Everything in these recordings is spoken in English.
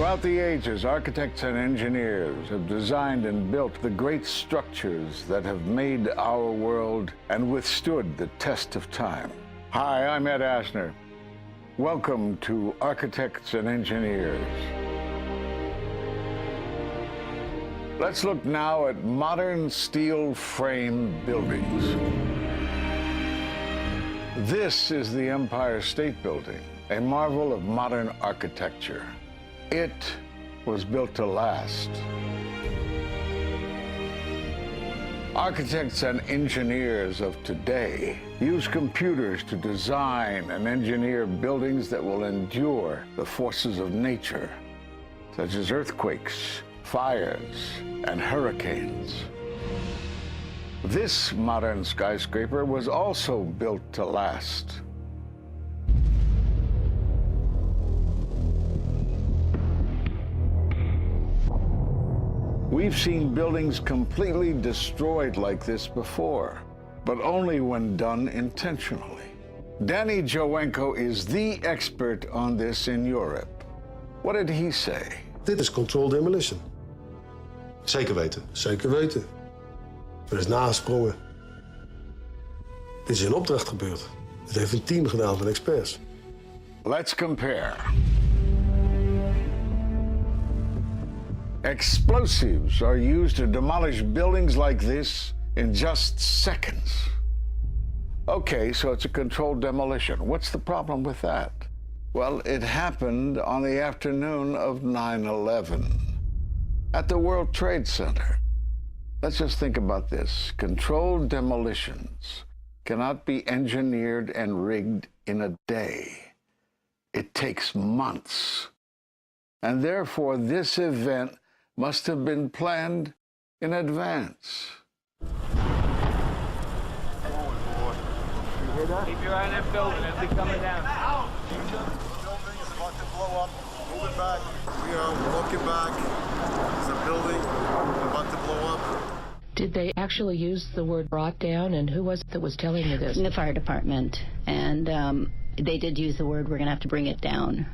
Throughout the ages, architects and engineers have designed and built the great structures that have made our world and withstood the test of time. Hi, I'm Ed Asner. Welcome to Architects and Engineers. Let's look now at modern steel frame buildings. This is the Empire State Building, a marvel of modern architecture. It was built to last. Architects and engineers of today use computers to design and engineer buildings that will endure the forces of nature, such as earthquakes, fires, and hurricanes. This modern skyscraper was also built to last. We've seen buildings completely destroyed like this before, but only when done intentionally. Danny Jowenko is the expert on this in Europe. What did he say? Dit is controlled demolition. Zeker weten. Zeker weten. Er is nagesprongen. Dit is in opdracht gebeurd. Het heeft een team gedaan van experts. Let's compare. Explosives are used to demolish buildings like this in just seconds. Okay, so it's a controlled demolition. What's the problem with that? Well, it happened on the afternoon of 9/11 at the World Trade Center. Let's just think about this. Controlled demolitions cannot be engineered and rigged in a day. It takes months. And therefore, this event must have been planned in advance. You hear that? Keep your eye on that building as they coming down. The building is about to blow up. Moving back. We are walking back. There's a building about to blow up. Did they actually use the word brought down, and who was it that was telling you this? The fire department, and they did use the word, we're going to have to bring it down.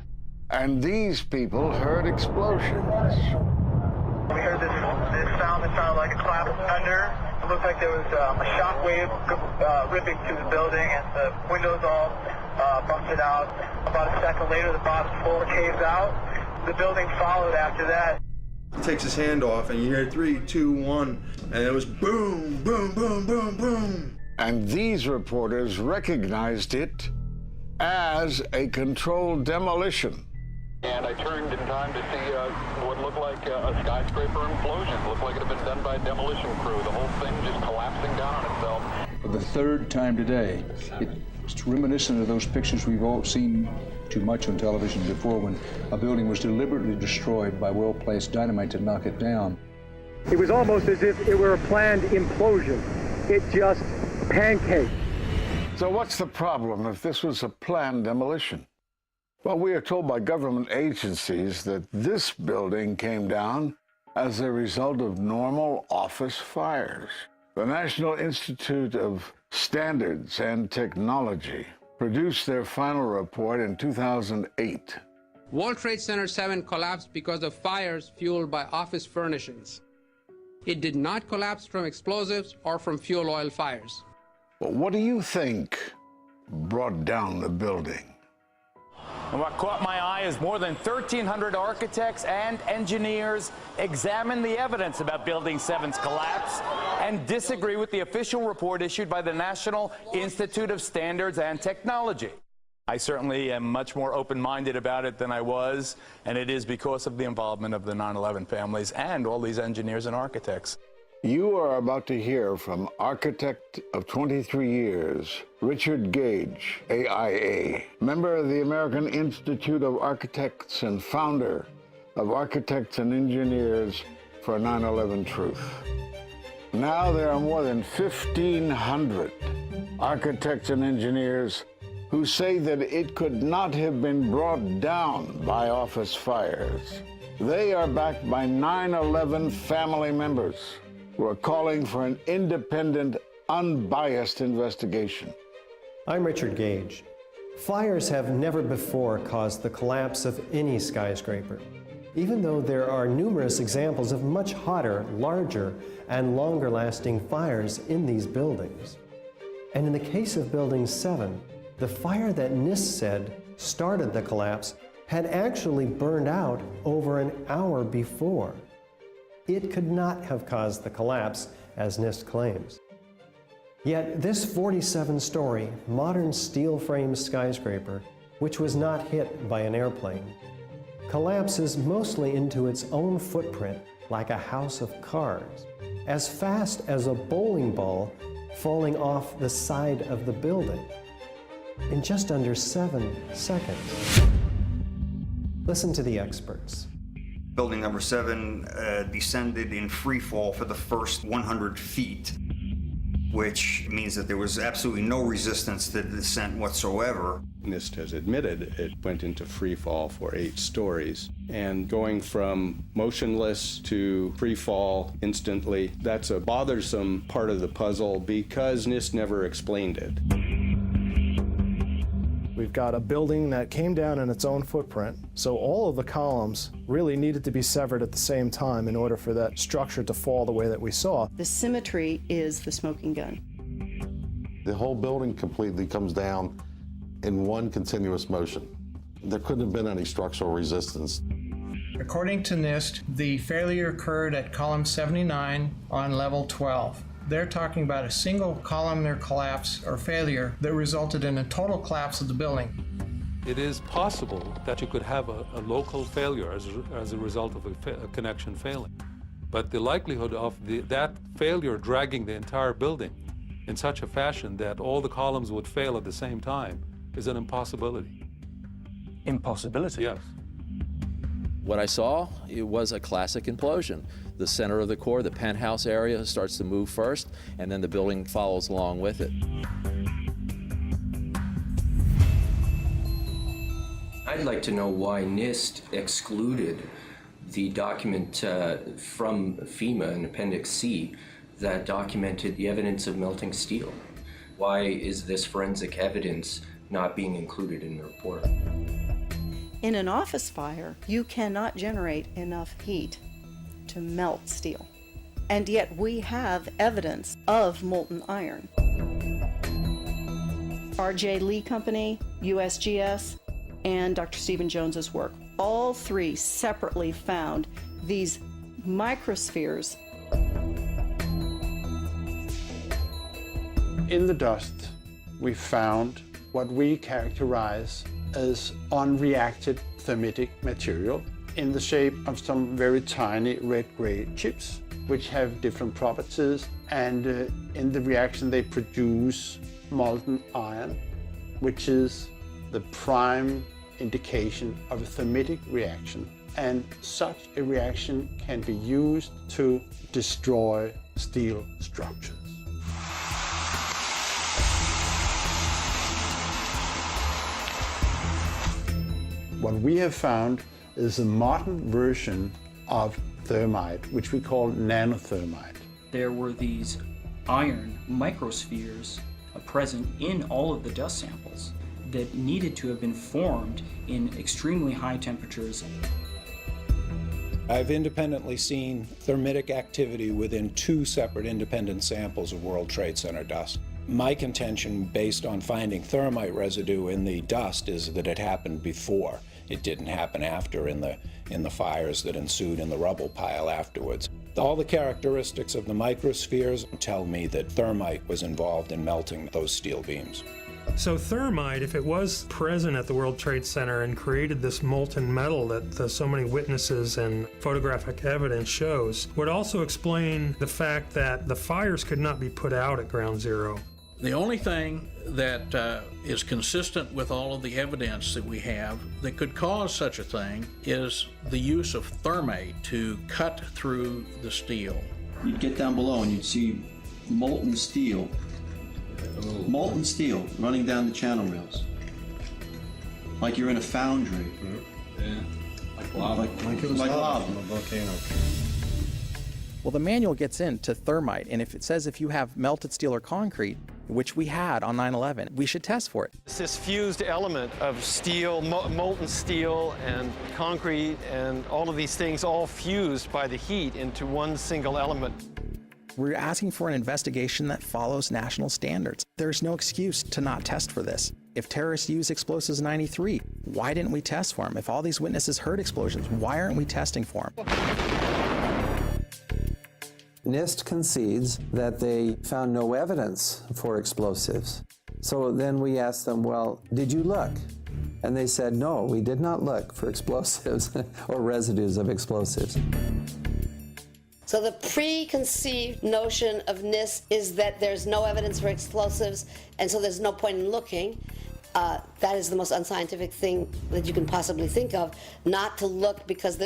And these people heard explosions. We heard this sound that sounded like a clap of thunder. It looked like there was a shock wave ripping through the building, and the windows all busted out. About a second later, the bottom floor caves out. The building followed after that. He takes his hand off, and you hear 3, 2, 1, and it was boom, boom, boom, boom, boom. And these reporters recognized it as a controlled demolition. And I turned in time to see what looked like a skyscraper implosion. It looked like it had been done by a demolition crew. The whole thing just collapsing down on itself. For the third time today, it's reminiscent of those pictures we've all seen too much on television before, when a building was deliberately destroyed by well-placed dynamite to knock it down. It was almost as if it were a planned implosion. It just pancaked. So what's the problem if this was a planned demolition? Well, we are told by government agencies that this building came down as a result of normal office fires. The National Institute of Standards and Technology produced their final report in 2008. World Trade Center 7 collapsed because of fires fueled by office furnishings. It did not collapse from explosives or from fuel oil fires. But what do you think brought down the building? And what caught my eye is more than 1,300 architects and engineers examine the evidence about Building 7's collapse and disagree with the official report issued by the National Institute of Standards and Technology. I certainly am much more open-minded about it than I was, and it is because of the involvement of the 9/11 families and all these engineers and architects. You are about to hear from architect of 23 years, Richard Gage, AIA, member of the American Institute of Architects and founder of Architects and Engineers for 9/11 Truth. Now there are more than 1,500 architects and engineers who say that it could not have been brought down by office fires. They are backed by 9/11 family members who are calling for an independent, unbiased investigation. I'm Richard Gage. Fires have never before caused the collapse of any skyscraper. even though there are numerous examples of much hotter, larger, and longer-lasting fires in these buildings. And in the case of Building 7, the fire that NIST said started the collapse had actually burned out over an hour before. It could not have caused the collapse, as NIST claims. Yet this 47-story, modern steel-frame skyscraper, which was not hit by an airplane, collapses mostly into its own footprint like a house of cards, as fast as a bowling ball falling off the side of the building, in just under 7 seconds. Listen to the experts. Building number 7 descended in free fall for the first 100 feet, which means that there was absolutely no resistance to the descent whatsoever. NIST has admitted it went into free fall for 8 stories. And going from motionless to free fall instantly, that's a bothersome part of the puzzle because NIST never explained it. We've got a building that came down in its own footprint, so all of the columns really needed to be severed at the same time in order for that structure to fall the way that we saw. The symmetry is the smoking gun. The whole building completely comes down in one continuous motion. There couldn't have been any structural resistance. According to NIST, the failure occurred at column 79 on level 12. They're talking about a single columnar collapse or failure that resulted in a total collapse of the building. It is possible that you could have a local failure as a result of a connection failing. But the likelihood of that failure dragging the entire building in such a fashion that all the columns would fail at the same time is an impossibility. Impossibility? Yes. What I saw, it was a classic implosion. The center of the core, the penthouse area, starts to move first, and then the building follows along with it. I'd like to know why NIST excluded the document from FEMA in Appendix C that documented the evidence of melting steel. Why is this forensic evidence not being included in the report? In an office fire, you cannot generate enough heat to melt steel. And yet we have evidence of molten iron. R.J. Lee Company, USGS, and Dr. Stephen Jones's work, all three separately found these microspheres. In the dust, we found what we characterize as unreacted thermitic material in the shape of some very tiny red-gray chips, which have different properties, and in the reaction they produce molten iron, which is the prime indication of a thermitic reaction. And such a reaction can be used to destroy steel structures. What we have found is a modern version of thermite, which we call nanothermite. There were these iron microspheres present in all of the dust samples that needed to have been formed in extremely high temperatures. I've independently seen thermitic activity within 2 separate independent samples of World Trade Center dust. My contention, based on finding thermite residue in the dust, is that it happened before. It didn't happen after in the fires that ensued in the rubble pile afterwards. All the characteristics of the microspheres tell me that thermite was involved in melting those steel beams. So thermite, if it was present at the World Trade Center and created this molten metal that so many witnesses and photographic evidence shows, would also explain the fact that the fires could not be put out at Ground Zero. The only thing that is consistent with all of the evidence that we have that could cause such a thing is the use of thermite to cut through the steel. You'd get down below and you'd see molten steel running down the channel rails. Like you're in a foundry. Yeah. Like lava. Like it was lava. From a volcano. Well, the manual gets into thermite, and if it says if you have melted steel or concrete, which we had on 9/11. We should test for it. This fused element of steel, molten steel and concrete and all of these things all fused by the heat into one single element. We're asking for an investigation that follows national standards. There's no excuse to not test for this. If terrorists used explosives in '93, why didn't we test for them? If all these witnesses heard explosions, why aren't we testing for them? NIST concedes that they found no evidence for explosives. So then we asked them, well, did you look? And they said, no, we did not look for explosives or residues of explosives. So the preconceived notion of NIST is that there's no evidence for explosives, and so there's no point in looking. That is the most unscientific thing that you can possibly think of, not to look because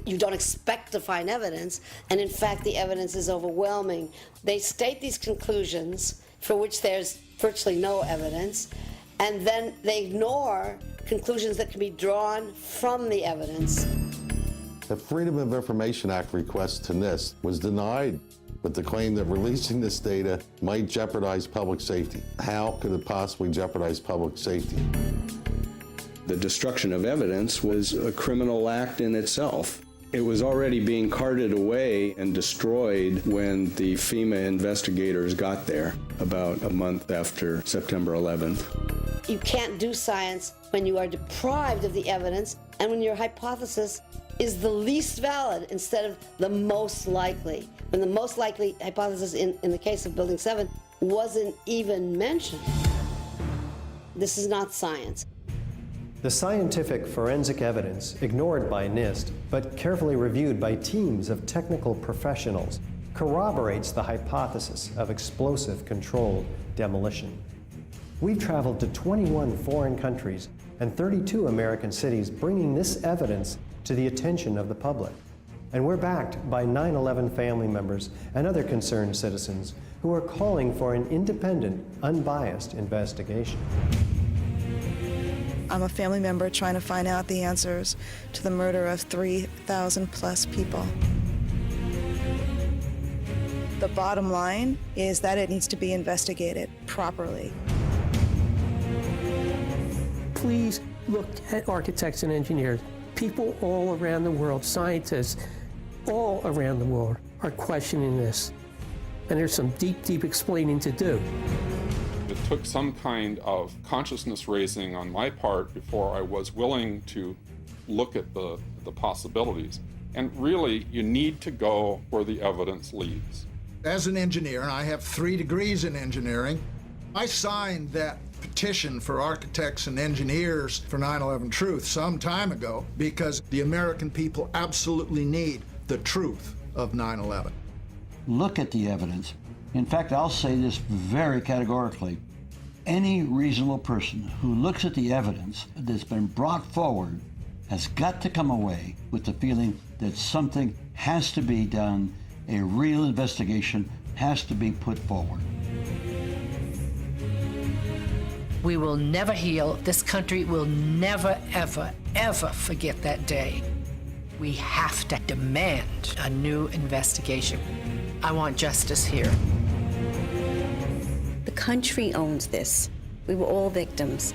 you don't expect to find evidence, and in fact the evidence is overwhelming. They state these conclusions for which there's virtually no evidence, and then they ignore conclusions that can be drawn from the evidence. The Freedom of Information Act request to NIST was denied with the claim that releasing this data might jeopardize public safety. How could it possibly jeopardize public safety? The destruction of evidence was a criminal act in itself. It was already being carted away and destroyed when the FEMA investigators got there about a month after September 11th. You can't do science when you are deprived of the evidence and when your hypothesis is the least valid instead of the most likely. When the most likely hypothesis in the case of Building 7 wasn't even mentioned. This is not science. The scientific forensic evidence, ignored by NIST, but carefully reviewed by teams of technical professionals, corroborates the hypothesis of explosive-controlled demolition. We've traveled to 21 foreign countries and 32 American cities, bringing this evidence to the attention of the public. And we're backed by 9/11 family members and other concerned citizens who are calling for an independent, unbiased investigation. I'm a family member trying to find out the answers to the murder of 3,000 plus people. The bottom line is that it needs to be investigated properly. Please look at architects and engineers. People all around the world, scientists all around the world are questioning this. And there's some deep, deep explaining to do. It took some kind of consciousness raising on my part before I was willing to look at the possibilities. And really, you need to go where the evidence leads. As an engineer, and I have 3 degrees in engineering, I signed that petition for architects and engineers for 9/11 Truth some time ago because the American people absolutely need the truth of 9/11. Look at the evidence. In fact, I'll say this very categorically. Any reasonable person who looks at the evidence that's been brought forward has got to come away with the feeling that something has to be done, a real investigation has to be put forward. We will never heal. This country will never, ever, ever forget that day. We have to demand a new investigation. I want justice here. The country owns this. We were all victims.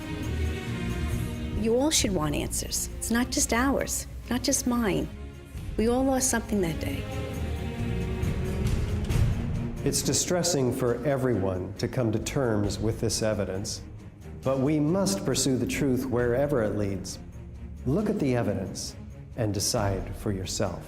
You all should want answers. It's not just ours, not just mine. We all lost something that day. It's distressing for everyone to come to terms with this evidence. But we must pursue the truth wherever it leads. Look at the evidence and decide for yourself.